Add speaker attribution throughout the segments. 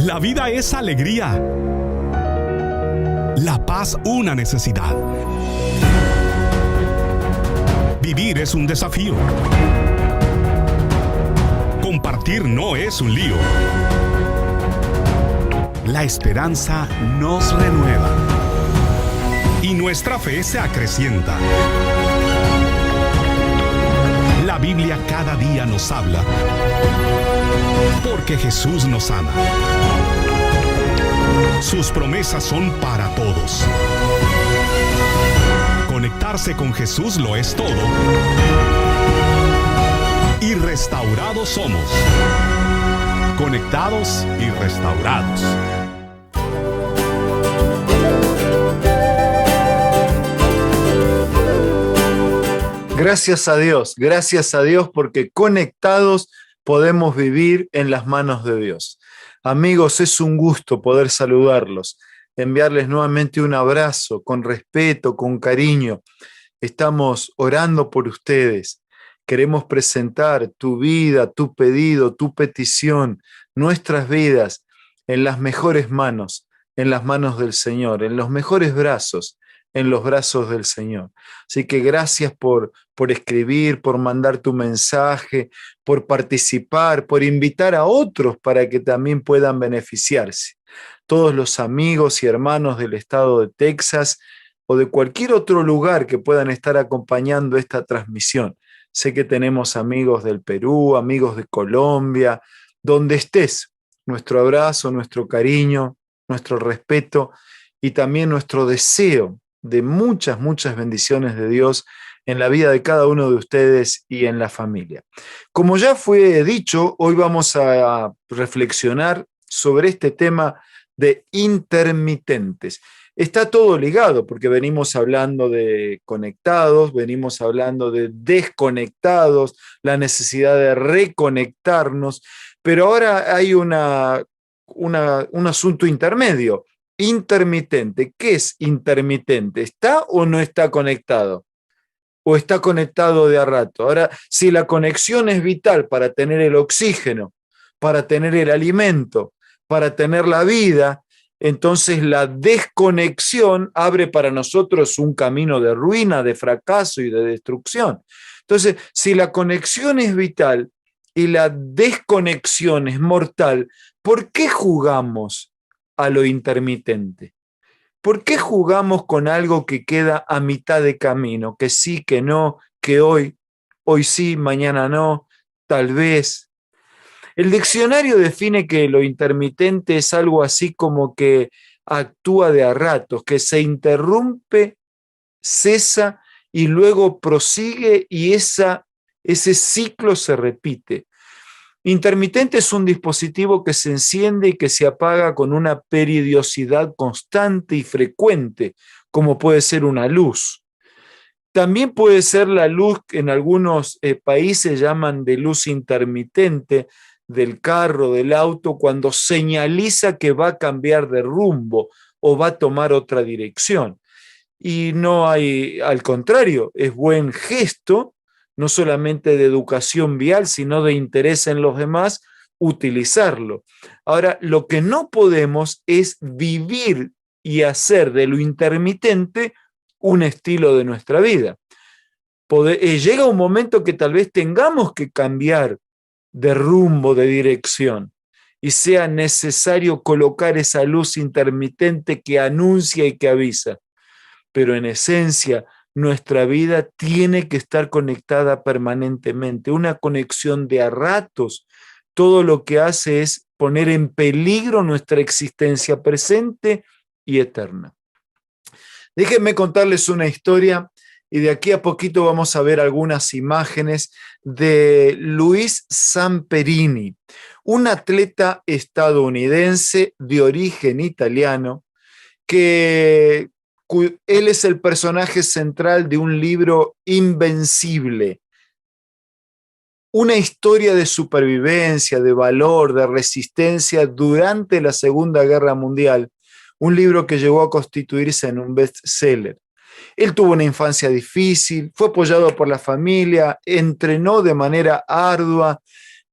Speaker 1: La vida es alegría. La paz una necesidad. Vivir es un desafío. Compartir no es un lío. La esperanza nos renueva y nuestra fe se acrecienta. La Biblia cada día nos habla porque Jesús nos ama. Sus promesas son para todos. Conectarse con Jesús lo es todo. Y restaurados somos. Conectados y restaurados.
Speaker 2: Gracias a Dios porque conectados podemos vivir en las manos de Dios. Amigos, es un gusto poder saludarlos, enviarles nuevamente un abrazo con respeto, con cariño. Estamos orando por ustedes. Queremos presentar tu vida, tu pedido, tu petición, nuestras vidas en las mejores manos, en las manos del Señor, en los mejores brazos, en los brazos del Señor. Así que gracias por escribir, por mandar tu mensaje, por participar, por invitar a otros para que también puedan beneficiarse. Todos los amigos y hermanos del estado de Texas o de cualquier otro lugar que puedan estar acompañando esta transmisión. Sé que tenemos amigos del Perú, amigos de Colombia, donde estés. Nuestro abrazo, nuestro cariño, nuestro respeto y también nuestro deseo de muchas, muchas bendiciones de Dios en la vida de cada uno de ustedes y en la familia. Como ya fue dicho, hoy vamos a reflexionar sobre este tema de intermitentes. Está todo ligado porque venimos hablando de conectados, venimos hablando de desconectados, la necesidad de reconectarnos, pero ahora hay un asunto intermedio. Intermitente. ¿Qué es intermitente? ¿Está o no está conectado? ¿O está conectado de a rato? Ahora, si la conexión es vital para tener el oxígeno, para tener el alimento, para tener la vida, entonces la desconexión abre para nosotros un camino de ruina, de fracaso y de destrucción. Entonces, si la conexión es vital y la desconexión es mortal, ¿por qué jugamos a lo intermitente? ¿Por qué jugamos con algo que queda a mitad de camino? Que sí, que no, que hoy sí, mañana no, tal vez. El diccionario define que lo intermitente es algo así como que actúa de a ratos, que se interrumpe, cesa y luego prosigue y ese ciclo se repite. Intermitente es un dispositivo que se enciende y que se apaga con una periodicidad constante y frecuente, como puede ser una luz. También puede ser la luz que en algunos países llaman de luz intermitente del carro, del auto, cuando señaliza que va a cambiar de rumbo o va a tomar otra dirección. Y no hay, al contrario, es buen gesto, no solamente de educación vial, sino de interés en los demás, utilizarlo. Ahora, lo que no podemos es vivir y hacer de lo intermitente un estilo de nuestra vida. Llega un momento que tal vez tengamos que cambiar de rumbo, de dirección, y sea necesario colocar esa luz intermitente que anuncia y que avisa. Pero en esencia, nuestra vida tiene que estar conectada permanentemente. Una conexión de a ratos, todo lo que hace es poner en peligro nuestra existencia presente y eterna. Déjenme contarles una historia y de aquí a poquito vamos a ver algunas imágenes de Luis Zamperini, un atleta estadounidense de origen italiano que él es el personaje central de un libro Invencible, una historia de supervivencia, de valor, de resistencia durante la Segunda Guerra Mundial, un libro que llegó a constituirse en un bestseller. Él tuvo una infancia difícil, fue apoyado por la familia, entrenó de manera ardua,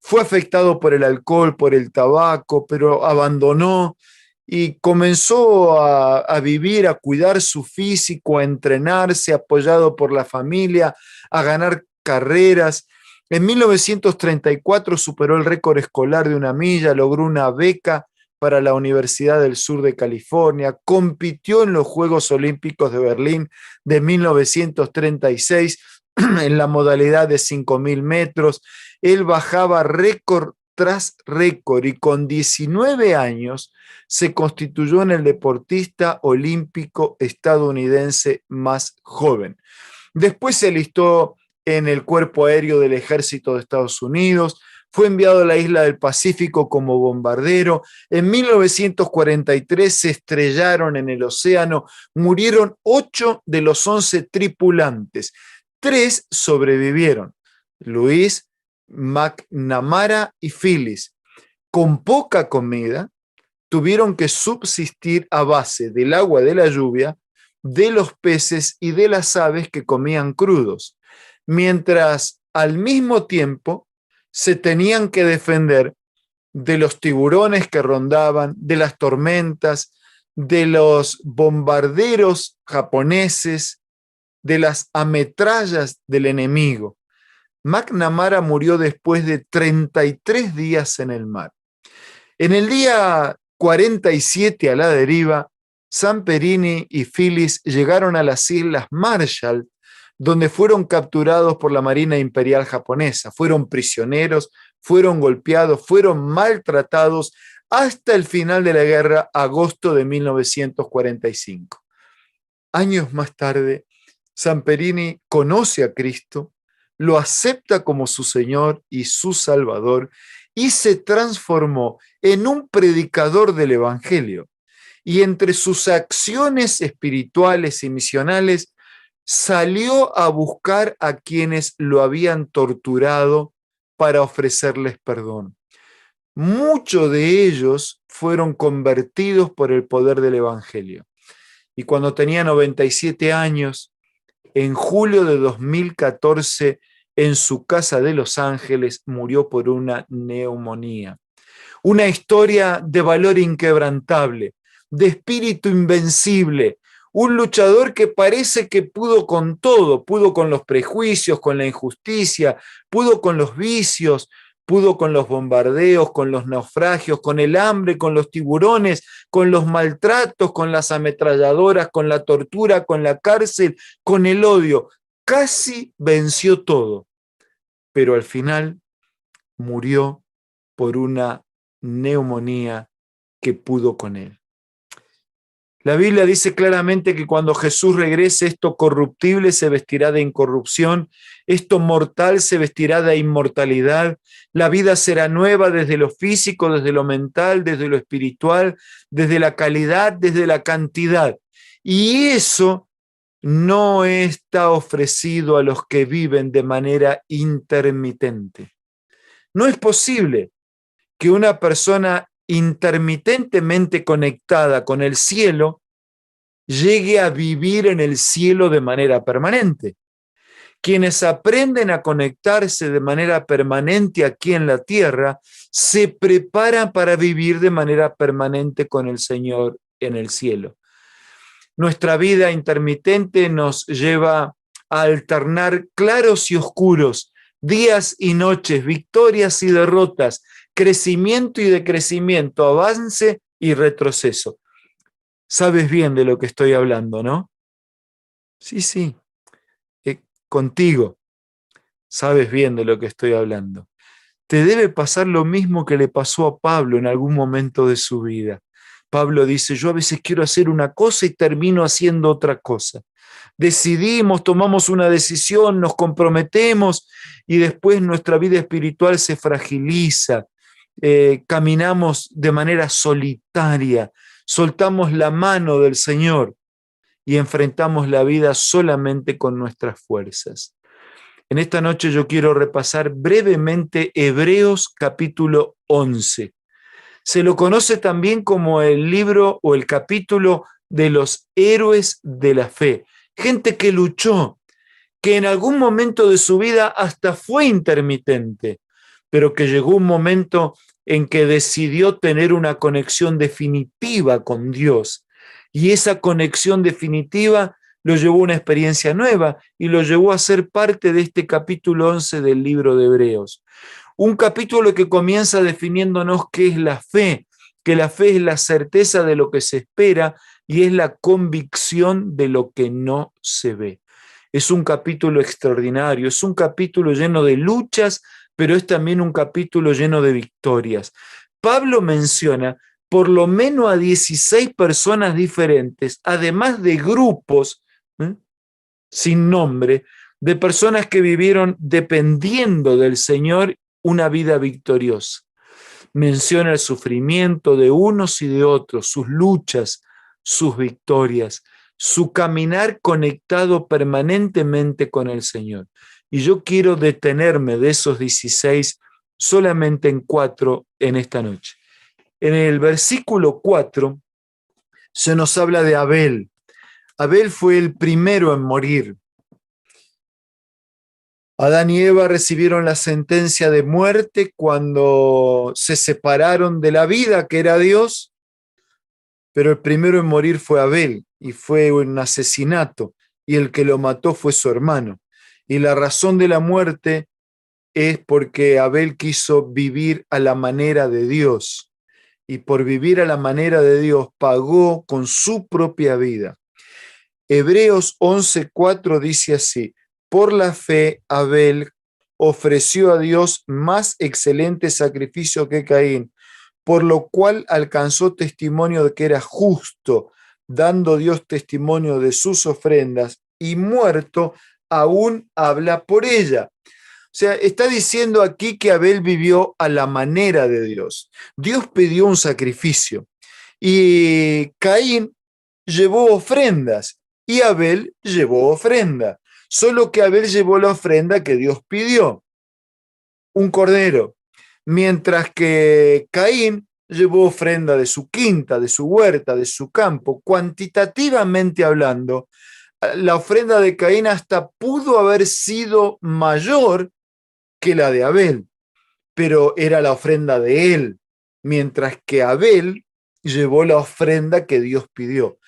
Speaker 2: fue afectado por el alcohol, por el tabaco, pero abandonó y comenzó a vivir, a cuidar su físico, a entrenarse, apoyado por la familia, a ganar carreras. En 1934 superó el récord escolar de 1 milla, logró una beca para la Universidad del Sur de California, compitió en los Juegos Olímpicos de Berlín de 1936 en la modalidad de 5.000 metros. Él bajaba récord tras récord y con 19 años se constituyó en el deportista olímpico estadounidense más joven. Después se alistó en el Cuerpo Aéreo del Ejército de Estados Unidos, fue enviado a la isla del Pacífico como bombardero. En 1943 se estrellaron en el océano, murieron 8 de los 11 tripulantes. 3 sobrevivieron: Luis, McNamara y Phyllis. Con poca comida, tuvieron que subsistir a base del agua de la lluvia, de los peces y de las aves que comían crudos, mientras al mismo tiempo se tenían que defender de los tiburones que rondaban, de las tormentas, de los bombarderos japoneses, de las ametrallas del enemigo. McNamara murió después de 33 días en el mar. En el día 47 a la deriva, Zamperini y Phyllis llegaron a las Islas Marshall, donde fueron capturados por la Marina Imperial japonesa. Fueron prisioneros, fueron golpeados, fueron maltratados hasta el final de la guerra, agosto de 1945. Años más tarde, Zamperini conoce a Cristo, lo acepta como su Señor y su Salvador y se transformó en un predicador del Evangelio. Y entre sus acciones espirituales y misionales, salió a buscar a quienes lo habían torturado para ofrecerles perdón. Muchos de ellos fueron convertidos por el poder del Evangelio. Y cuando tenía 97 años, en julio de 2014, en su casa de Los Ángeles, murió por una neumonía. Una historia de valor inquebrantable, de espíritu invencible, un luchador que parece que pudo con todo, pudo con los prejuicios, con la injusticia, pudo con los vicios, pudo con los bombardeos, con los naufragios, con el hambre, con los tiburones, con los maltratos, con las ametralladoras, con la tortura, con la cárcel, con el odio. Casi venció todo, pero al final murió por una neumonía que pudo con él. La Biblia dice claramente que cuando Jesús regrese, esto corruptible se vestirá de incorrupción, esto mortal se vestirá de inmortalidad. La vida será nueva desde lo físico, desde lo mental, desde lo espiritual, desde la calidad, desde la cantidad. Y eso no está ofrecido a los que viven de manera intermitente. No es posible que una persona intermitentemente conectada con el cielo llegue a vivir en el cielo de manera permanente. Quienes aprenden a conectarse de manera permanente aquí en la tierra se preparan para vivir de manera permanente con el Señor en el cielo. Nuestra vida intermitente nos lleva a alternar claros y oscuros, días y noches, victorias y derrotas, crecimiento y decrecimiento, avance y retroceso. Sabes bien de lo que estoy hablando, ¿no? Sí, contigo. Sabes bien de lo que estoy hablando. Te debe pasar lo mismo que le pasó a Pablo en algún momento de su vida. Pablo dice, yo a veces quiero hacer una cosa y termino haciendo otra cosa. Decidimos, tomamos una decisión, nos comprometemos y después nuestra vida espiritual se fragiliza. Caminamos de manera solitaria, soltamos la mano del Señor y enfrentamos la vida solamente con nuestras fuerzas. En esta noche yo quiero repasar brevemente Hebreos capítulo 11. Se lo conoce también como el libro o el capítulo de los héroes de la fe. Gente que luchó, que en algún momento de su vida hasta fue intermitente, pero que llegó un momento en que decidió tener una conexión definitiva con Dios. Y esa conexión definitiva lo llevó a una experiencia nueva y lo llevó a ser parte de este capítulo 11 del libro de Hebreos. Un capítulo que comienza definiéndonos qué es la fe, que la fe es la certeza de lo que se espera y es la convicción de lo que no se ve. Es un capítulo extraordinario, es un capítulo lleno de luchas, pero es también un capítulo lleno de victorias. Pablo menciona por lo menos a 16 personas diferentes, además de grupos sin nombre, de personas que vivieron dependiendo del Señor una vida victoriosa. Menciona el sufrimiento de unos y de otros, sus luchas, sus victorias, su caminar conectado permanentemente con el Señor. Y yo quiero detenerme de esos 16 solamente en 4 en esta noche. En el versículo 4 se nos habla de Abel. Abel fue el primero en morir. Adán y Eva recibieron la sentencia de muerte cuando se separaron de la vida que era Dios, pero el primero en morir fue Abel y fue un asesinato y el que lo mató fue su hermano. Y la razón de la muerte es porque Abel quiso vivir a la manera de Dios y por vivir a la manera de Dios pagó con su propia vida. Hebreos 11:4 dice así: por la fe Abel ofreció a Dios más excelente sacrificio que Caín, por lo cual alcanzó testimonio de que era justo, dando Dios testimonio de sus ofrendas, y muerto aún habla por ella. O sea, está diciendo aquí que Abel vivió a la manera de Dios. Dios pidió un sacrificio y Caín llevó ofrendas y Abel llevó ofrenda. Solo que Abel llevó la ofrenda que Dios pidió, un cordero, mientras que Caín llevó ofrenda de su quinta, de su huerta, de su campo. Cuantitativamente hablando, la ofrenda de Caín hasta pudo haber sido mayor que la de Abel, pero era la ofrenda de él, mientras que Abel llevó la ofrenda que Dios pidió.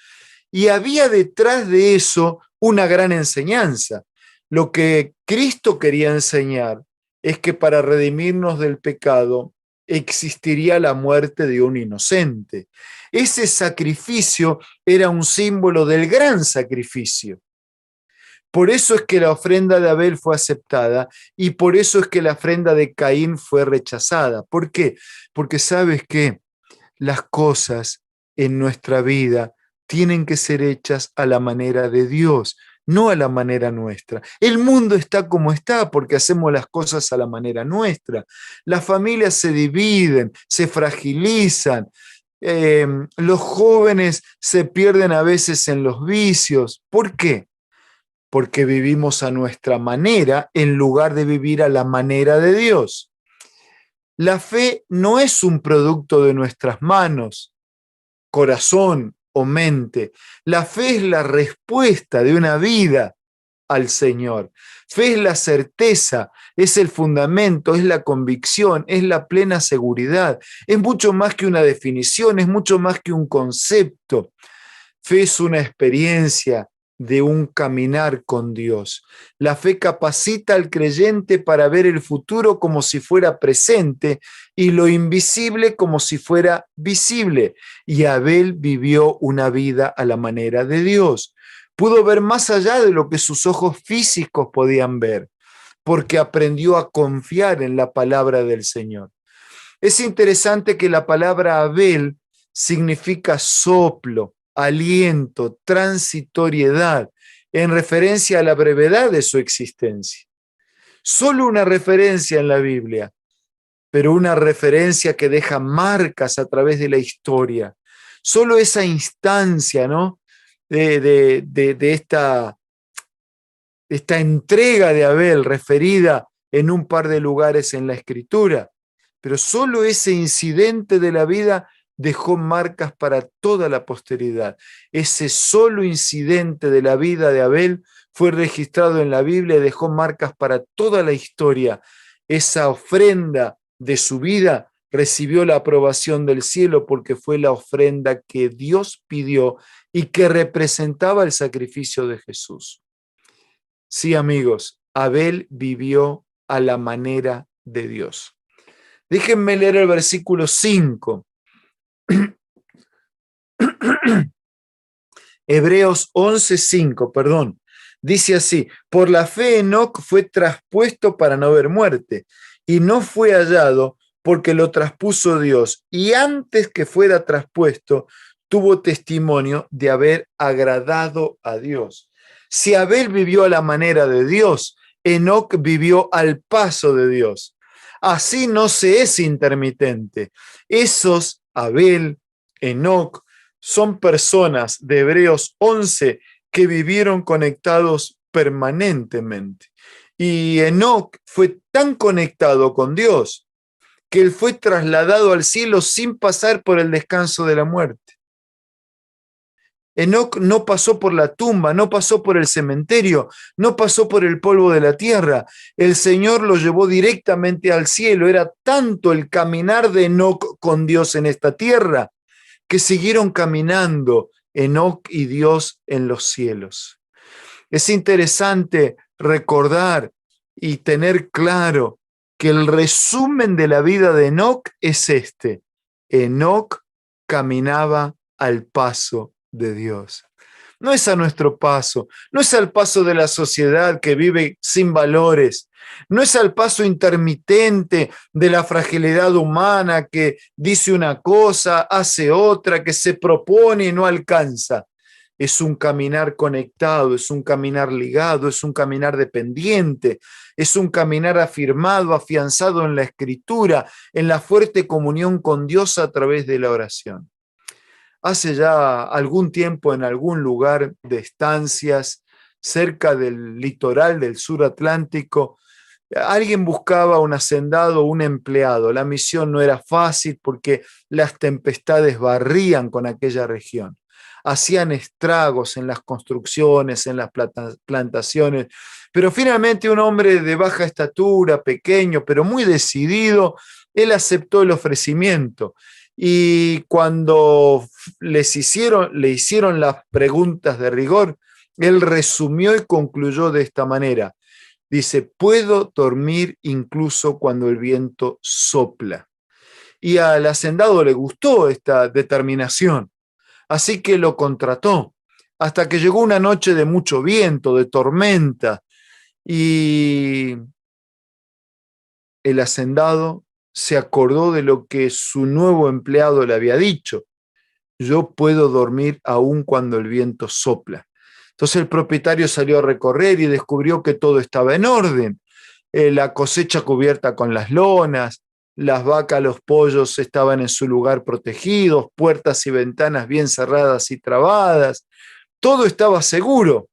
Speaker 2: Y había detrás de eso una gran enseñanza. Lo que Cristo quería enseñar es que para redimirnos del pecado existiría la muerte de un inocente. Ese sacrificio era un símbolo del gran sacrificio. Por eso es que la ofrenda de Abel fue aceptada y por eso es que la ofrenda de Caín fue rechazada. ¿Por qué? Porque sabes que las cosas en nuestra vida tienen que ser hechas a la manera de Dios, no a la manera nuestra. El mundo está como está porque hacemos las cosas a la manera nuestra. Las familias se dividen, se fragilizan, los jóvenes se pierden a veces en los vicios. ¿Por qué? Porque vivimos a nuestra manera en lugar de vivir a la manera de Dios. La fe no es un producto de nuestras manos, corazón o mente. La fe es la respuesta de una vida al Señor. Fe es la certeza, es el fundamento, es la convicción, es la plena seguridad. Es mucho más que una definición, es mucho más que un concepto. Fe es una experiencia de un caminar con Dios. La fe capacita al creyente para ver el futuro como si fuera presente y lo invisible como si fuera visible. Y Abel vivió una vida a la manera de Dios. Pudo ver más allá de lo que sus ojos físicos podían ver, porque aprendió a confiar en la palabra del Señor. Es interesante que la palabra Abel significa soplo, aliento, transitoriedad, en referencia a la brevedad de su existencia. Solo una referencia en la Biblia, pero una referencia que deja marcas a través de la historia. Solo esa instancia, ¿no? de esta entrega de Abel referida en un par de lugares en la Escritura, pero solo ese incidente de la vida dejó marcas para toda la posteridad. Ese solo incidente de la vida de Abel fue registrado en la Biblia y dejó marcas para toda la historia. esa ofrenda de su vida recibió la aprobación del cielo porque fue la ofrenda que Dios pidió y que representaba el sacrificio de Jesús. Sí, amigos, Abel vivió a la manera de Dios. Déjenme leer el versículo 5. Hebreos 11:5, perdón. Dice así: por la fe Enoc fue traspuesto para no ver muerte, y no fue hallado porque lo traspuso Dios, y antes que fuera traspuesto, tuvo testimonio de haber agradado a Dios. Si Abel vivió a la manera de Dios, Enoc vivió al paso de Dios. Así no se es intermitente. Esos, Abel, Enoc, son personas de Hebreos 11 que vivieron conectados permanentemente. Y Enoc fue tan conectado con Dios que él fue trasladado al cielo sin pasar por el descanso de la muerte. Enoc no pasó por la tumba, no pasó por el cementerio, no pasó por el polvo de la tierra. El Señor lo llevó directamente al cielo. Era tanto el caminar de Enoc con Dios en esta tierra que siguieron caminando Enoc y Dios en los cielos. Es interesante recordar y tener claro que el resumen de la vida de Enoc es este: Enoc caminaba al paso de Dios. No es a nuestro paso, no es al paso de la sociedad que vive sin valores, no es al paso intermitente de la fragilidad humana que dice una cosa, hace otra, que se propone y no alcanza. Es un caminar conectado, es un caminar ligado, es un caminar dependiente, es un caminar afirmado, afianzado en la Escritura, en la fuerte comunión con Dios a través de la oración. Hace ya algún tiempo, en algún lugar de estancias cerca del litoral del sur atlántico, alguien buscaba un hacendado, un empleado. La misión no era fácil porque las tempestades barrían con aquella región. Hacían estragos en las construcciones, en las plantaciones, pero finalmente un hombre de baja estatura, pequeño, pero muy decidido, él aceptó el ofrecimiento. Y cuando le hicieron las preguntas de rigor, él resumió y concluyó de esta manera. Dice: puedo dormir incluso cuando el viento sopla. Y al hacendado le gustó esta determinación, así que lo contrató, hasta que llegó una noche de mucho viento, de tormenta, y el hacendado se acordó de lo que su nuevo empleado le había dicho: yo puedo dormir aún cuando el viento sopla. Entonces el propietario salió a recorrer y descubrió que todo estaba en orden. La cosecha cubierta con las lonas, las vacas, los pollos estaban en su lugar protegidos, puertas y ventanas bien cerradas y trabadas. Todo estaba seguro,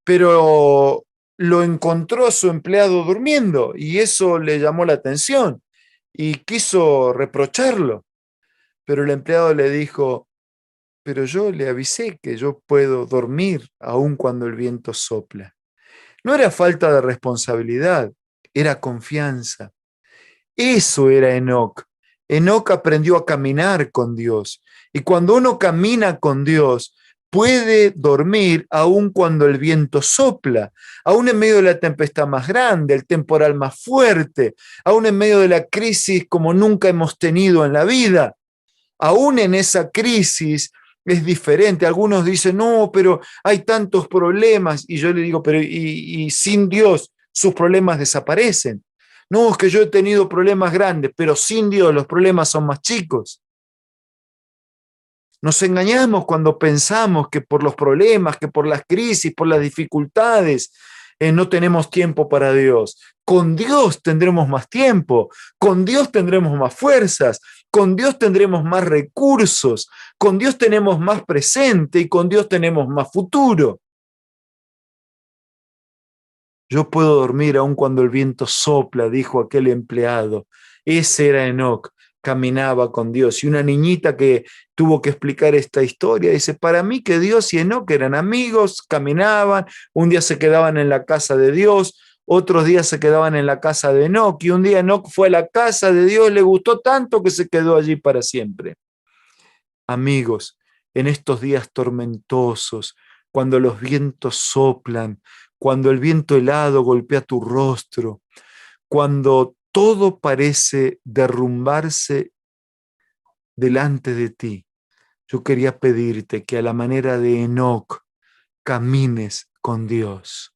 Speaker 2: pero lo encontró a su empleado durmiendo y eso le llamó la atención y quiso reprocharlo. Pero el empleado le dijo: pero yo le avisé que yo puedo dormir aun cuando el viento sopla. No era falta de responsabilidad, era confianza. Eso era Enoc. Enoc aprendió a caminar con Dios. Y cuando uno camina con Dios, puede dormir aun cuando el viento sopla, aun en medio de la tempestad más grande, el temporal más fuerte, aun en medio de la crisis como nunca hemos tenido en la vida. Aún en esa crisis es diferente. Algunos dicen: no, pero hay tantos problemas. Y yo le digo: pero y sin Dios sus problemas desaparecen. No, es que yo he tenido problemas grandes, pero sin Dios los problemas son más chicos. Nos engañamos cuando pensamos que por los problemas, que por las crisis, por las dificultades, no tenemos tiempo para Dios. Con Dios tendremos más tiempo, con Dios tendremos más fuerzas, con Dios tendremos más recursos, con Dios tenemos más presente y con Dios tenemos más futuro. Yo puedo dormir aun cuando el viento sopla, dijo aquel empleado. Ese era Enoc, caminaba con Dios. Y una niñita que tuvo que explicar esta historia dice: para mí que Dios y Enoc eran amigos, caminaban, un día se quedaban en la casa de Dios, otros días se quedaban en la casa de Enoc, y un día Enoc fue a la casa de Dios, le gustó tanto que se quedó allí para siempre. Amigos, en estos días tormentosos, cuando los vientos soplan, cuando el viento helado golpea tu rostro, cuando todo parece derrumbarse delante de ti, yo quería pedirte que a la manera de Enoc camines con Dios.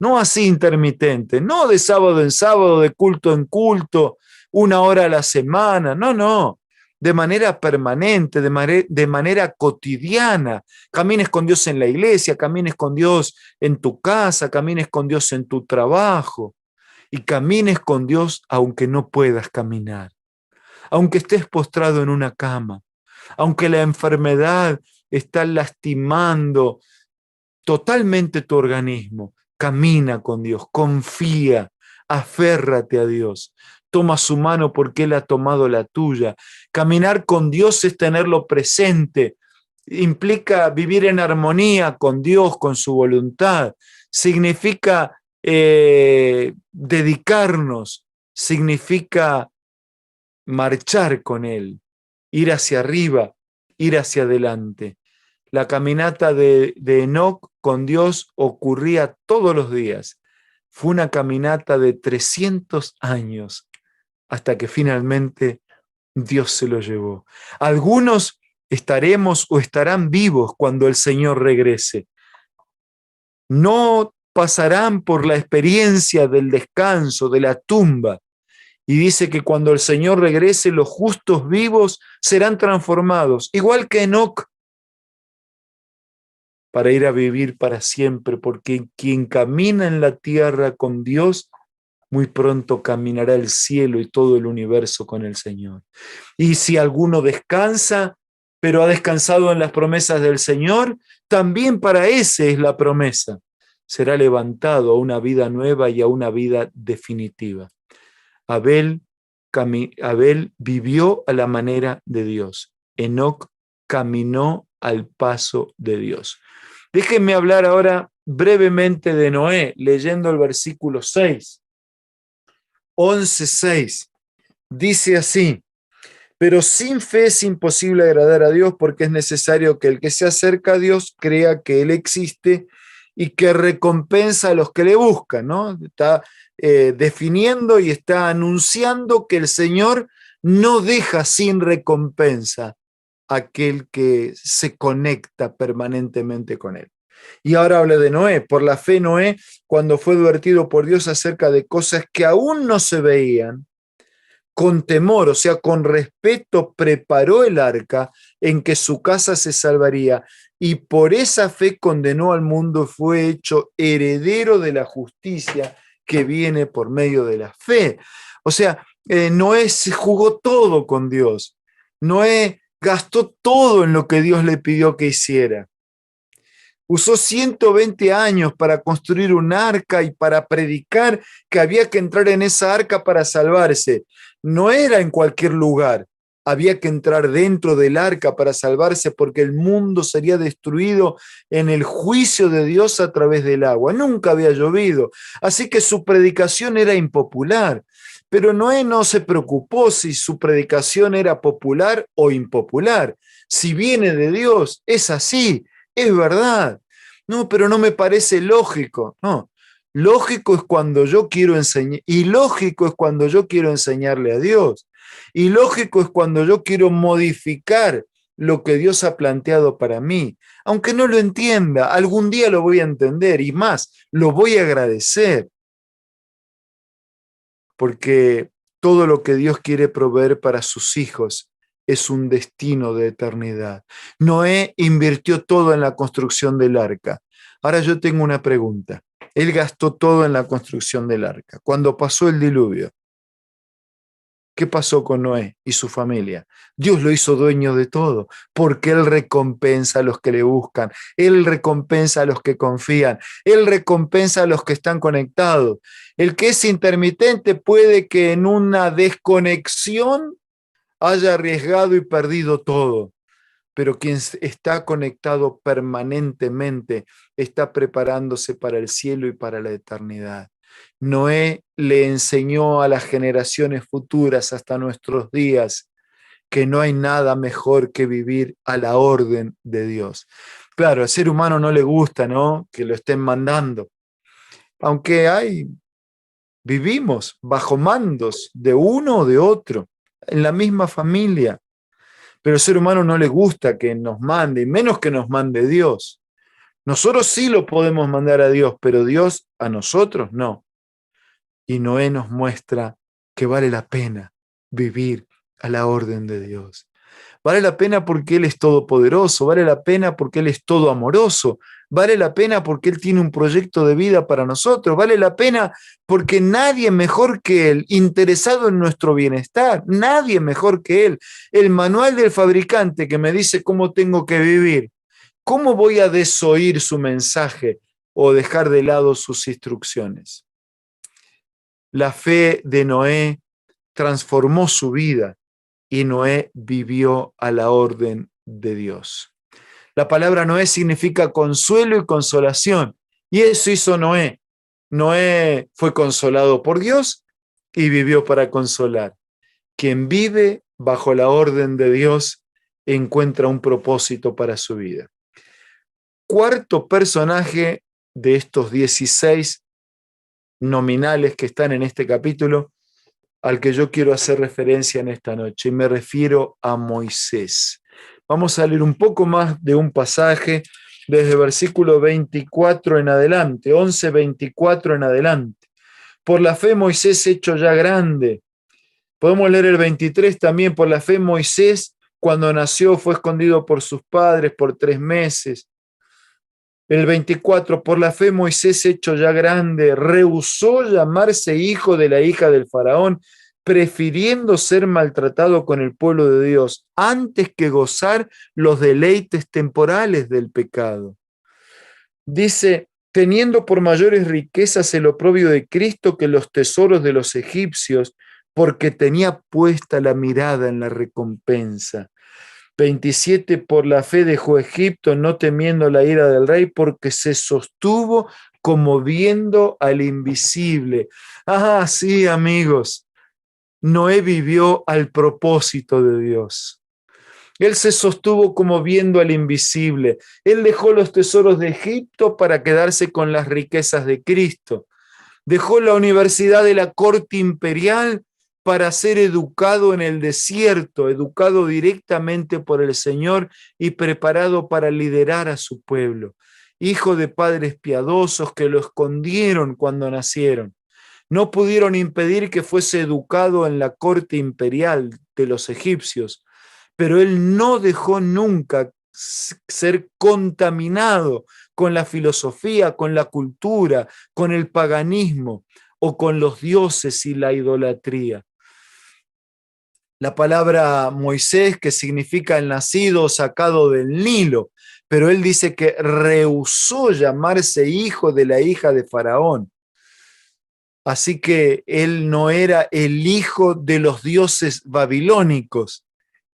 Speaker 2: No así intermitente, no de sábado en sábado, de culto en culto, 1 hora a la semana, no, de manera permanente, de manera cotidiana. Camines con Dios en la iglesia, camines con Dios en tu casa, camines con Dios en tu trabajo y camines con Dios aunque no puedas caminar, aunque estés postrado en una cama, aunque la enfermedad está lastimando totalmente tu organismo. Camina con Dios, confía, aférrate a Dios. Toma su mano porque Él ha tomado la tuya. Caminar con Dios es tenerlo presente. Implica vivir en armonía con Dios, con su voluntad. Significa dedicarnos, significa marchar con Él, ir hacia arriba, ir hacia adelante. La caminata de Enoc con Dios ocurría todos los días. Fue una caminata de 300 años hasta que finalmente Dios se lo llevó. Algunos estaremos o estarán vivos cuando el Señor regrese. No pasarán por la experiencia del descanso, de la tumba. Y dice que cuando el Señor regrese, los justos vivos serán transformados, igual que Enoc, para ir a vivir para siempre, porque quien camina en la tierra con Dios, muy pronto caminará el cielo y todo el universo con el Señor. Y si alguno descansa, pero ha descansado en las promesas del Señor, también para ese es la promesa. Será levantado a una vida nueva y a una vida definitiva. Abel vivió a la manera de Dios. Enoc caminó al paso de Dios. Déjenme hablar ahora brevemente de Noé, leyendo el versículo 6. 11:6. Dice así: pero sin fe es imposible agradar a Dios, porque es necesario que el que se acerca a Dios crea que Él existe y que recompensa a los que le buscan, ¿no? Está definiendo y está anunciando que el Señor no deja sin recompensa a aquel que se conecta permanentemente con Él. Y ahora habla de Noé. Por la fe Noé, cuando fue advertido por Dios acerca de cosas que aún no se veían, con temor, o sea, con respeto, preparó el arca en que su casa se salvaría, y por esa fe condenó al mundo y fue hecho heredero de la justicia que viene por medio de la fe. O sea, Noé se jugó todo con Dios. Noé gastó todo en lo que Dios le pidió que hiciera. Usó 120 años para construir un arca y para predicar que había que entrar en esa arca para salvarse. No era en cualquier lugar. Había que entrar dentro del arca para salvarse, porque el mundo sería destruido en el juicio de Dios a través del agua. Nunca había llovido, así que su predicación era impopular. Pero Noé no se preocupó si su predicación era popular o impopular. Si viene de Dios, es así. Es verdad. No, pero no me parece lógico. No, lógico es cuando yo quiero enseñar, y lógico es cuando yo quiero enseñarle a Dios. Y lógico es cuando yo quiero modificar lo que Dios ha planteado para mí. Aunque no lo entienda, algún día lo voy a entender y más, lo voy a agradecer. Porque todo lo que Dios quiere proveer para sus hijos es un destino de eternidad. Noé invirtió todo en la construcción del arca. Ahora yo tengo una pregunta. Él gastó todo en la construcción del arca. Cuando pasó el diluvio, ¿qué pasó con Noé y su familia? Dios lo hizo dueño de todo, porque Él recompensa a los que le buscan, Él recompensa a los que confían, Él recompensa a los que están conectados. El que es intermitente puede que en una desconexión haya arriesgado y perdido todo, pero quien está conectado permanentemente está preparándose para el cielo y para la eternidad. Noé le enseñó a las generaciones futuras hasta nuestros días que no hay nada mejor que vivir a la orden de Dios. Claro, al ser humano no le gusta, ¿no?, que lo estén mandando, aunque vivimos bajo mandos de uno o de otro, en la misma familia, pero al ser humano no le gusta que nos mande, y menos que nos mande Dios. Nosotros sí lo podemos mandar a Dios, pero Dios a nosotros no. Y Noé nos muestra que vale la pena vivir a la orden de Dios. Vale la pena porque Él es todopoderoso, vale la pena porque Él es todo amoroso, vale la pena porque Él tiene un proyecto de vida para nosotros, vale la pena porque nadie mejor que Él, interesado en nuestro bienestar, nadie mejor que Él. El manual del fabricante que me dice cómo tengo que vivir, ¿cómo voy a desoír su mensaje o dejar de lado sus instrucciones? La fe de Noé transformó su vida y Noé vivió a la orden de Dios. La palabra Noé significa consuelo y consolación, y eso hizo Noé. Noé fue consolado por Dios y vivió para consolar. Quien vive bajo la orden de Dios encuentra un propósito para su vida. Cuarto personaje de estos 16 nominales que están en este capítulo, al que yo quiero hacer referencia en esta noche, y me refiero a Moisés. Vamos a leer un poco más de un pasaje desde el versículo 24 en adelante, 11:24 en adelante. Por la fe Moisés hecho ya grande. Podemos leer el 23 también. Por la fe Moisés, cuando nació, fue escondido por sus padres por 3 meses. El 24, por la fe Moisés hecho ya grande, rehusó llamarse hijo de la hija del faraón, prefiriendo ser maltratado con el pueblo de Dios antes que gozar los deleites temporales del pecado. Dice, teniendo por mayores riquezas el oprobio de Cristo que los tesoros de los egipcios, porque tenía puesta la mirada en la recompensa. 27, por la fe dejó Egipto, no temiendo la ira del rey, porque se sostuvo como viendo al invisible. Ah, sí, amigos, Noé vivió al propósito de Dios. Él se sostuvo como viendo al invisible. Él dejó los tesoros de Egipto para quedarse con las riquezas de Cristo. Dejó la universidad de la corte imperial para ser educado en el desierto, educado directamente por el Señor y preparado para liderar a su pueblo. Hijo de padres piadosos que lo escondieron cuando nacieron. No pudieron impedir que fuese educado en la corte imperial de los egipcios, pero él no dejó nunca ser contaminado con la filosofía, con la cultura, con el paganismo o con los dioses y la idolatría. La palabra Moisés, que significa el nacido sacado del Nilo, pero él dice que rehusó llamarse hijo de la hija de Faraón. Así que él no era el hijo de los dioses babilónicos,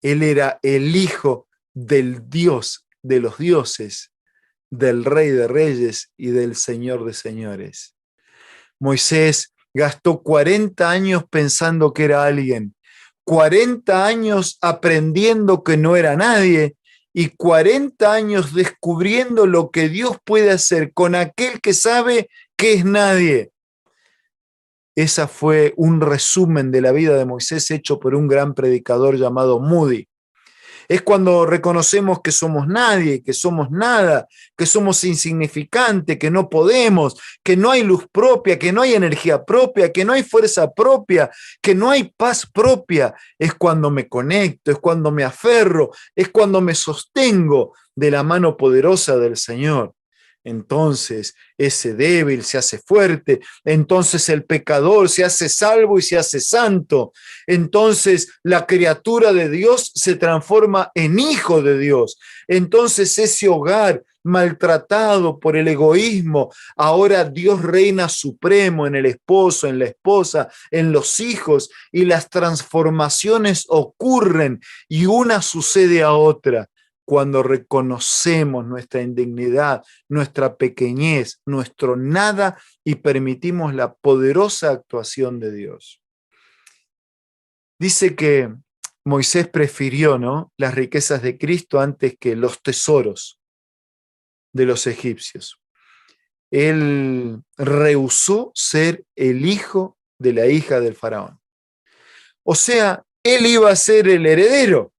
Speaker 2: él era el hijo del Dios de los dioses, del Rey de Reyes y del Señor de Señores. Moisés gastó 40 años pensando que era alguien, 40 años aprendiendo que no era nadie y 40 años descubriendo lo que Dios puede hacer con aquel que sabe que es nadie. Esa fue un resumen de la vida de Moisés hecho por un gran predicador llamado Moody. Es cuando reconocemos que somos nadie, que somos nada, que somos insignificantes, que no podemos, que no hay luz propia, que no hay energía propia, que no hay fuerza propia, que no hay paz propia. Es cuando me conecto, es cuando me aferro, es cuando me sostengo de la mano poderosa del Señor. Entonces ese débil se hace fuerte, entonces el pecador se hace salvo y se hace santo, entonces la criatura de Dios se transforma en hijo de Dios, entonces ese hogar maltratado por el egoísmo, ahora Dios reina supremo en el esposo, en la esposa, en los hijos, y las transformaciones ocurren y una sucede a otra. cuando reconocemos nuestra indignidad, nuestra pequeñez, nuestro nada y permitimos la poderosa actuación de Dios. Dice que Moisés prefirió, ¿no?, las riquezas de Cristo antes que los tesoros de los egipcios. Él rehusó ser el hijo de la hija del faraón. O sea, él iba a ser el heredero.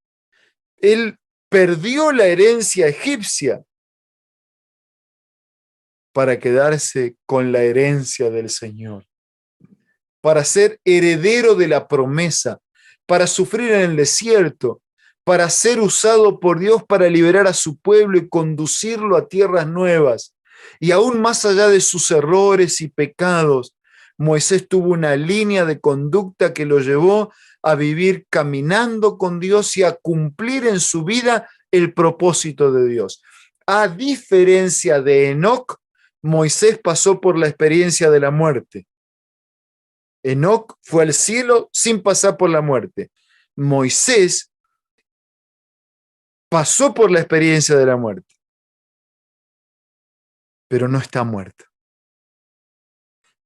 Speaker 2: Él perdió la herencia egipcia para quedarse con la herencia del Señor, para ser heredero de la promesa, para sufrir en el desierto, para ser usado por Dios para liberar a su pueblo y conducirlo a tierras nuevas. Y aún más allá de sus errores y pecados, Moisés tuvo una línea de conducta que lo llevó a vivir caminando con Dios y a cumplir en su vida el propósito de Dios. A diferencia de Enoc, Moisés pasó por la experiencia de la muerte. Enoc fue al cielo sin pasar por la muerte. Moisés pasó por la experiencia de la muerte, pero no está muerto.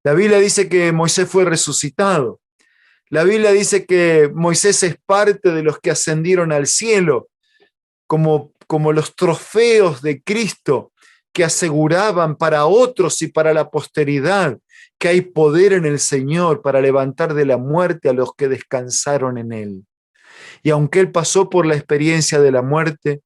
Speaker 2: La Biblia dice que Moisés fue resucitado. La Biblia dice que Moisés es parte de los que ascendieron al cielo, como los trofeos de Cristo que aseguraban para otros y para la posteridad que hay poder en el Señor para levantar de la muerte a los que descansaron en Él. Y aunque Él pasó por la experiencia de la muerte,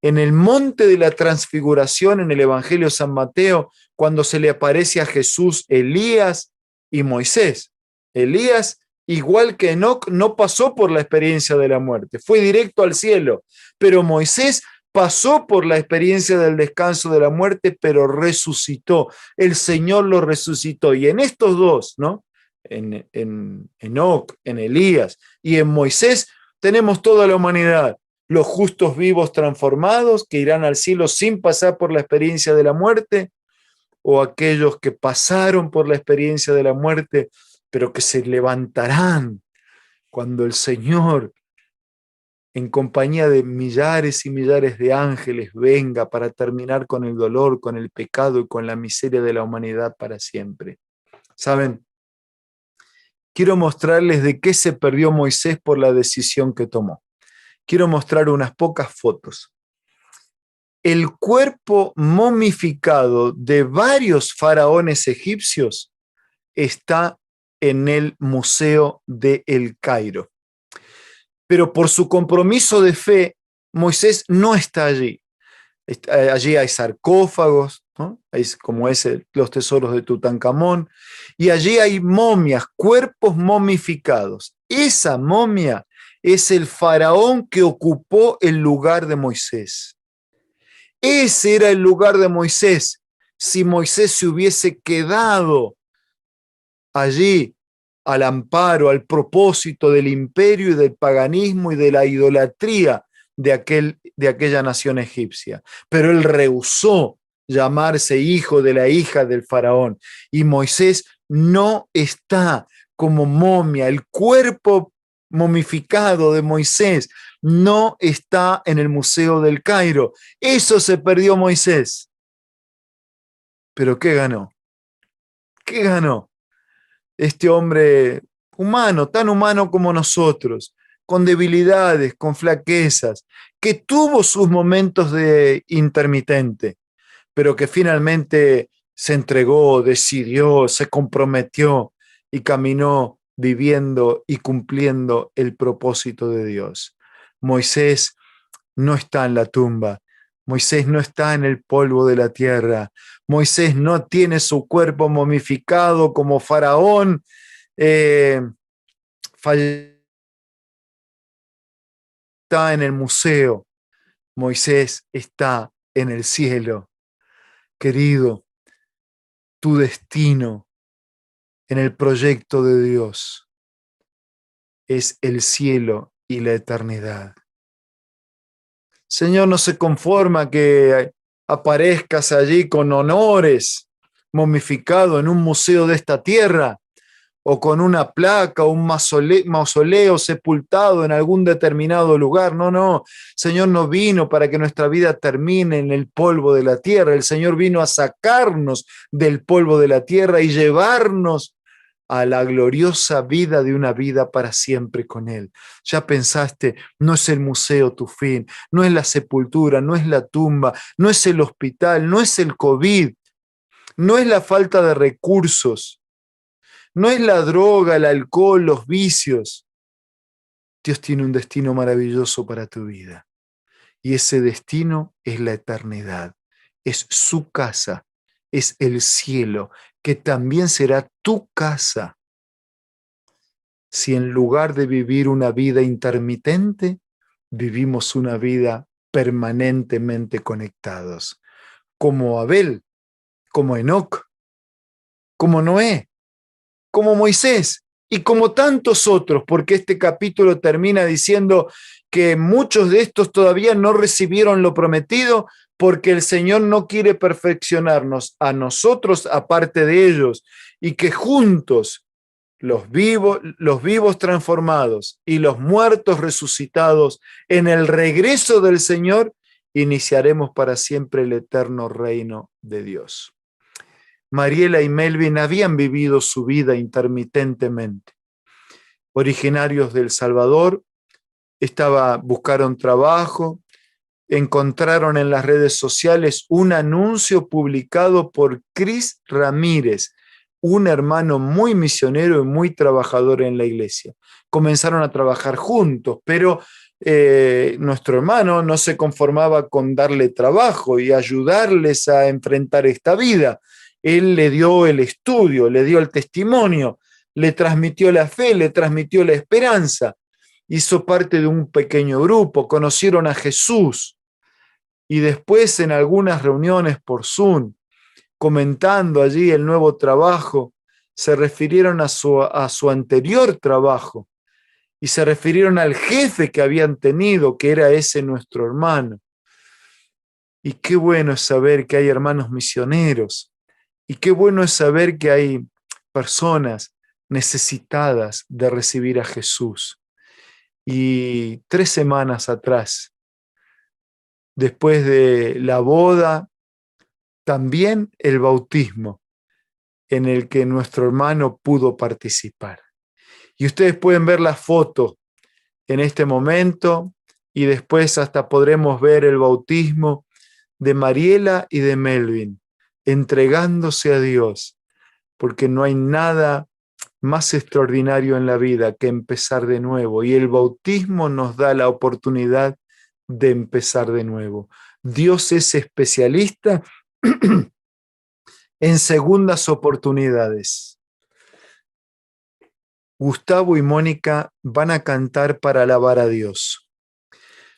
Speaker 2: en el monte de la transfiguración, en el Evangelio de San Mateo, cuando se le aparece a Jesús Elías y Moisés, Elías, igual que Enoc, no pasó por la experiencia de la muerte, fue directo al cielo, pero Moisés pasó por la experiencia del descanso de la muerte, pero resucitó. El Señor lo resucitó. Y en estos dos, ¿no?, en Enoc, en Elías y en Moisés, tenemos toda la humanidad. Los justos vivos transformados que irán al cielo sin pasar por la experiencia de la muerte, o aquellos que pasaron por la experiencia de la muerte, pero que se levantarán cuando el Señor, en compañía de millares y millares de ángeles, venga para terminar con el dolor, con el pecado y con la miseria de la humanidad para siempre. ¿Saben? Quiero mostrarles de qué se perdió Moisés por la decisión que tomó. Quiero mostrar unas pocas fotos. El cuerpo momificado de varios faraones egipcios está en el Museo de El Cairo. Pero por su compromiso de fe, Moisés no está allí. Allí hay sarcófagos, ¿no?, como los tesoros de Tutankamón, y allí hay momias, cuerpos momificados. Esa momia es el faraón que ocupó el lugar de Moisés. Ese era el lugar de Moisés. Si Moisés se hubiese quedado allí al amparo, al propósito del imperio y del paganismo y de la idolatría de aquella nación egipcia. Pero él rehusó llamarse hijo de la hija del faraón. Y Moisés no está como momia. El cuerpo momificado de Moisés no está en el Museo del Cairo. Eso se perdió Moisés. Pero ¿qué ganó? ¿Qué ganó? Este hombre humano, tan humano como nosotros, con debilidades, con flaquezas, que tuvo sus momentos de intermitente, pero que finalmente se entregó, decidió, se comprometió y caminó viviendo y cumpliendo el propósito de Dios. Moisés no está en la tumba. Moisés no está en el polvo de la tierra. Moisés no tiene su cuerpo momificado como faraón. Está en el museo. Moisés está en el cielo. Querido, tu destino en el proyecto de Dios es el cielo y la eternidad. Señor, no se conforma que aparezcas allí con honores, momificado en un museo de esta tierra, o con una placa o un mausoleo sepultado en algún determinado lugar. No, no. El Señor no vino para que nuestra vida termine en el polvo de la tierra. El Señor vino a sacarnos del polvo de la tierra y llevarnos a la gloriosa vida de una vida para siempre con Él. Ya pensaste, no es el museo tu fin, no es la sepultura, no es la tumba, no es el hospital, no es el COVID, no es la falta de recursos, no es la droga, el alcohol, los vicios. Dios tiene un destino maravilloso para tu vida. Y ese destino es la eternidad. Es su casa, es el cielo, que también será tu casa. Si en lugar de vivir una vida intermitente, vivimos una vida permanentemente conectados. Como Abel, como Enoc, como Noé, como Moisés y como tantos otros, porque este capítulo termina diciendo que muchos de estos todavía no recibieron lo prometido porque el Señor no quiere perfeccionarnos a nosotros aparte de ellos y que juntos los vivos transformados y los muertos resucitados en el regreso del Señor iniciaremos para siempre el eterno reino de Dios. Mariela y Melvin habían vivido su vida intermitentemente. Originarios de El Salvador, buscaron trabajo, encontraron en las redes sociales un anuncio publicado por Cris Ramírez, un hermano muy misionero y muy trabajador en la iglesia. Comenzaron a trabajar juntos, pero nuestro hermano no se conformaba con darle trabajo y ayudarles a enfrentar esta vida. Él le dio el estudio, le dio el testimonio, le transmitió la fe, le transmitió la esperanza. Hizo parte de un pequeño grupo, conocieron a Jesús y después en algunas reuniones por Zoom, comentando allí el nuevo trabajo, se refirieron a su anterior trabajo y se refirieron al jefe que habían tenido, que era ese nuestro hermano. Y qué bueno es saber que hay hermanos misioneros. Y qué bueno es saber que hay personas necesitadas de recibir a Jesús. Y 3 semanas atrás, después de la boda, también el bautismo en el que nuestro hermano pudo participar. Y ustedes pueden ver la foto en este momento y después hasta podremos ver el bautismo de Mariela y de Melvin, entregándose a Dios, porque no hay nada más extraordinario en la vida que empezar de nuevo, y el bautismo nos da la oportunidad de empezar de nuevo. Dios es especialista en segundas oportunidades. Gustavo y Mónica van a cantar para alabar a Dios.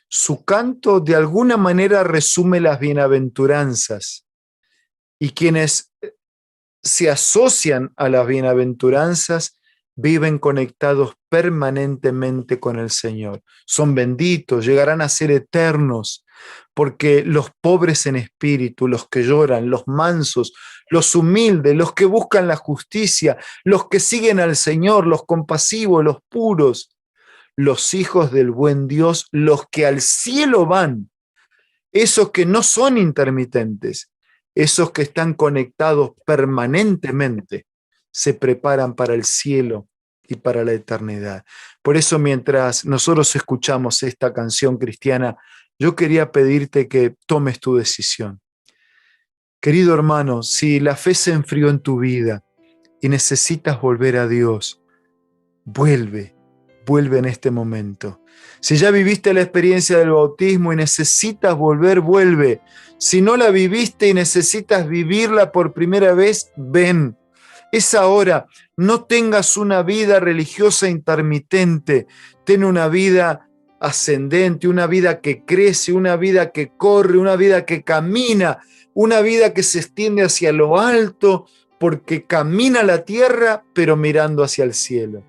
Speaker 2: Su canto de alguna manera resume las bienaventuranzas, y quienes se asocian a las bienaventuranzas viven conectados permanentemente con el Señor. Son benditos, llegarán a ser eternos, porque los pobres en espíritu, los que lloran, los mansos, los humildes, los que buscan la justicia, los que siguen al Señor, los compasivos, los puros, los hijos del buen Dios, los que al cielo van, esos que no son intermitentes, esos que están conectados permanentemente, se preparan para el cielo y para la eternidad. Por eso, mientras nosotros escuchamos esta canción cristiana, yo quería pedirte que tomes tu decisión. Querido hermano, si la fe se enfrió en tu vida y necesitas volver a Dios, vuelve en este momento. Si ya viviste la experiencia del bautismo y necesitas volver, vuelve. Si no la viviste y necesitas vivirla por primera vez, ven. Es ahora. No tengas una vida religiosa intermitente. Ten una vida ascendente, una vida que crece, una vida que corre, una vida que camina, una vida que se extiende hacia lo alto, porque camina la tierra, pero mirando hacia el cielo.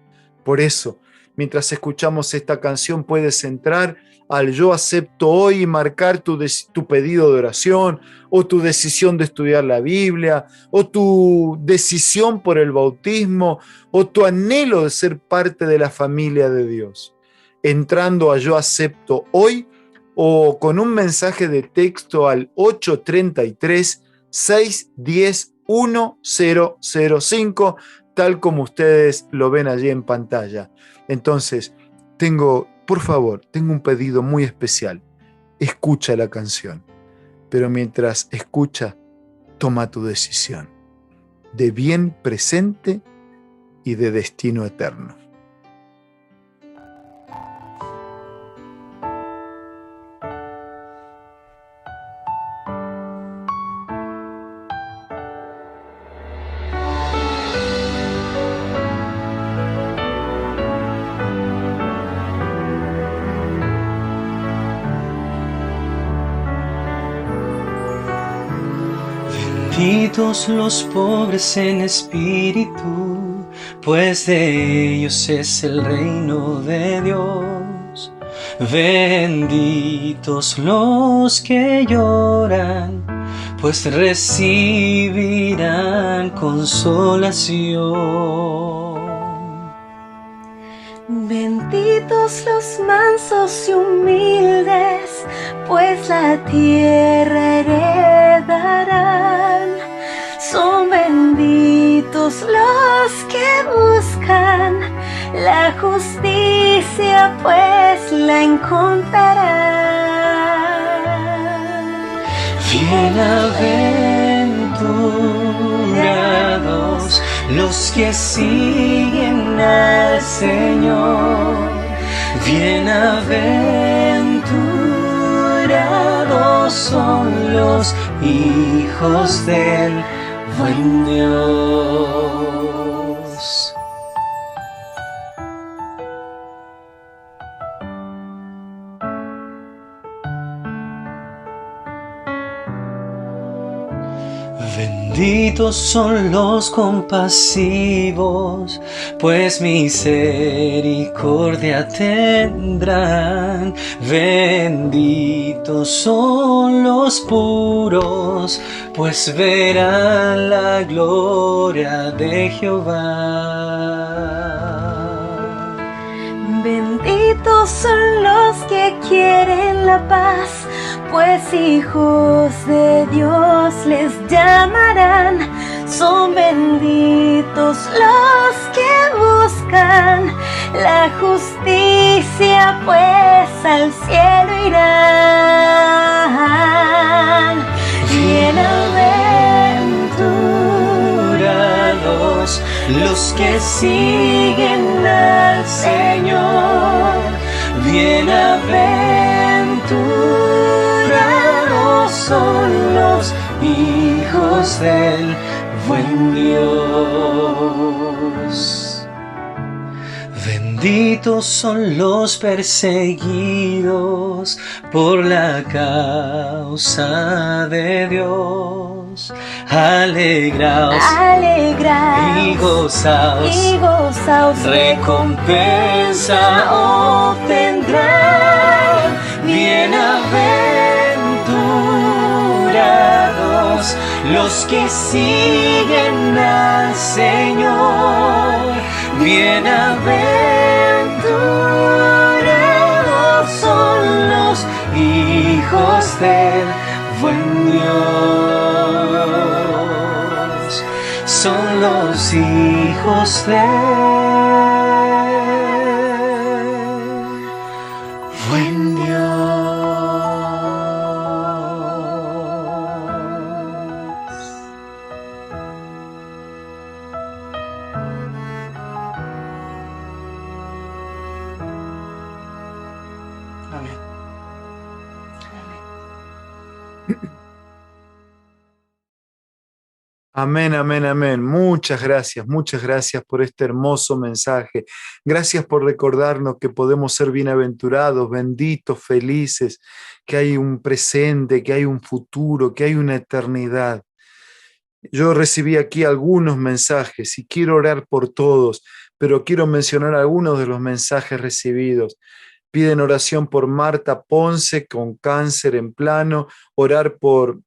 Speaker 2: Por eso, mientras escuchamos esta canción, puedes entrar al Yo Acepto Hoy y marcar tu pedido de oración, o tu decisión de estudiar la Biblia, o tu decisión por el bautismo, o tu anhelo de ser parte de la familia de Dios. Entrando a Yo Acepto Hoy, o con un mensaje de texto al 833-610-1005, tal como ustedes lo ven allí en pantalla. Entonces, por favor, tengo un pedido muy especial. Escucha la canción, pero mientras escucha, toma tu decisión de bien presente y de destino eterno.
Speaker 3: Benditos los pobres en espíritu, pues de ellos es el reino de Dios. Benditos los que lloran, pues recibirán consolación.
Speaker 4: Benditos los mansos y humildes, pues la tierra heredarán. Son benditos los que buscan la justicia, pues la encontrarán.
Speaker 3: Bienaventurados los que siguen al Señor. Bienaventurados son los hijos del buen Dios. Benditos son los compasivos, pues misericordia tendrán. Benditos son los puros, pues verán la gloria de Jehová.
Speaker 4: Benditos son los que quieren la paz, pues hijos de Dios les llamarán. Son benditos los que buscan la justicia, pues al cielo irán. Bienaventurados
Speaker 3: los que siguen al Señor. Bienaventurados son los hijos del buen Dios. Benditos son los perseguidos por la causa de Dios. Alegraos, y gozaos, recompensa obtendrán. Bienaventurados los que siguen al Señor. Bienaventurados son los hijos del buen Dios. Son los hijos del buen Dios. Amén.
Speaker 2: Amén, amén, amén. Muchas gracias por este hermoso mensaje. Gracias por recordarnos que podemos ser bienaventurados, benditos, felices, que hay un presente, que hay un futuro, que hay una eternidad. Yo recibí aquí algunos mensajes y quiero orar por todos, pero quiero mencionar algunos de los mensajes recibidos. Piden oración por Marta Ponce con cáncer en plano, orar por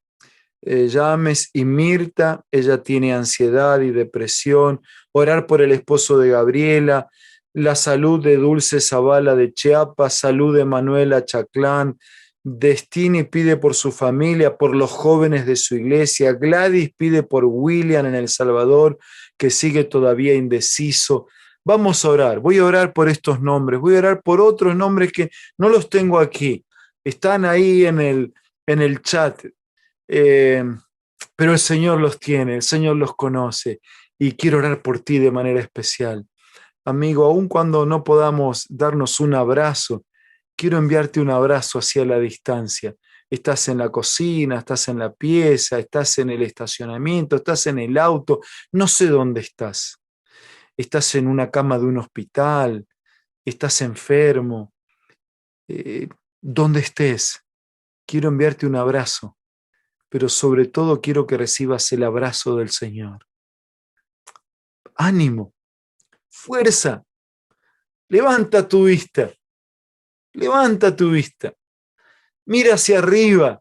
Speaker 2: Yames y Mirta, ella tiene ansiedad y depresión, orar por el esposo de Gabriela, la salud de Dulce Zavala de Chiapas, salud de Manuela Chaclán. Destiny pide por su familia, por los jóvenes de su iglesia. Gladys pide por William en El Salvador, que sigue todavía indeciso. Vamos a orar, voy a orar por estos nombres, voy a orar por otros nombres que no los tengo aquí, están ahí en el chat. Pero el Señor los tiene, el Señor los conoce y quiero orar por ti de manera especial. Amigo, aun cuando no podamos darnos un abrazo, quiero enviarte un abrazo hacia la distancia. Estás en la cocina, estás en la pieza, estás en el estacionamiento, estás en el auto, no sé dónde estás. Estás en una cama de un hospital, estás enfermo. Donde estés, quiero enviarte un abrazo, pero sobre todo quiero que recibas el abrazo del Señor. Ánimo, fuerza, levanta tu vista, levanta tu vista, mira hacia arriba,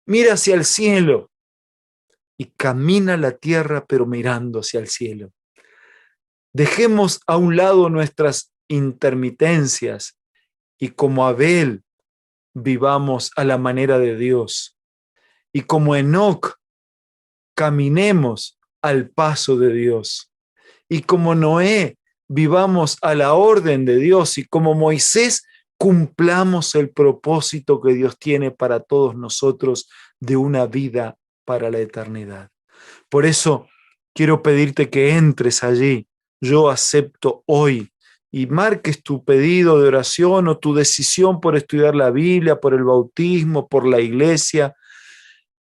Speaker 2: mira hacia el cielo y camina la tierra pero mirando hacia el cielo. Dejemos a un lado nuestras intermitencias y como Abel vivamos a la manera de Dios y como Enoc caminemos al paso de Dios. Y como Noé, vivamos a la orden de Dios y como Moisés, cumplamos el propósito que Dios tiene para todos nosotros de una vida para la eternidad. Por eso quiero pedirte que entres allí. Yo acepto hoy y marques tu pedido de oración o tu decisión por estudiar la Biblia, por el bautismo, por la iglesia,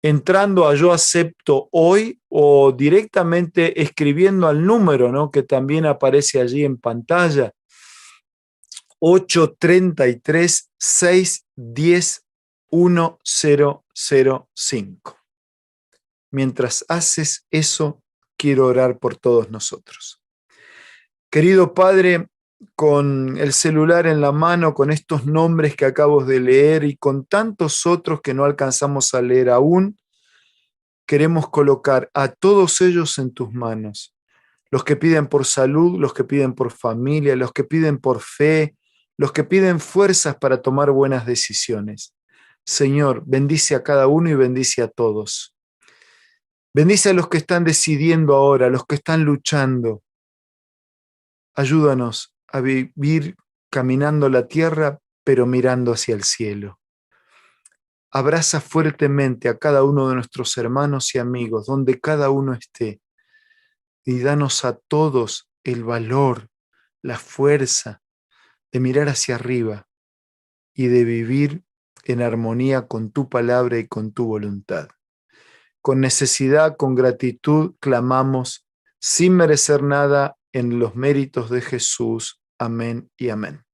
Speaker 2: entrando a Yo Acepto Hoy o directamente escribiendo al número, ¿no?, que también aparece allí en pantalla, 833-610-1005. Mientras haces eso, quiero orar por todos nosotros. Querido Padre, con el celular en la mano, con estos nombres que acabo de leer y con tantos otros que no alcanzamos a leer aún, queremos colocar a todos ellos en tus manos. Los que piden por salud, los que piden por familia, los que piden por fe, los que piden fuerzas para tomar buenas decisiones. Señor, bendice a cada uno y bendice a todos. Bendice a los que están decidiendo ahora, a los que están luchando. Ayúdanos a vivir caminando la tierra, pero mirando hacia el cielo. Abraza fuertemente a cada uno de nuestros hermanos y amigos, donde cada uno esté, y danos a todos el valor, la fuerza de mirar hacia arriba y de vivir en armonía con tu palabra y con tu voluntad. Con necesidad, con gratitud, clamamos, sin merecer nada, en los méritos de Jesús. Amén y amén.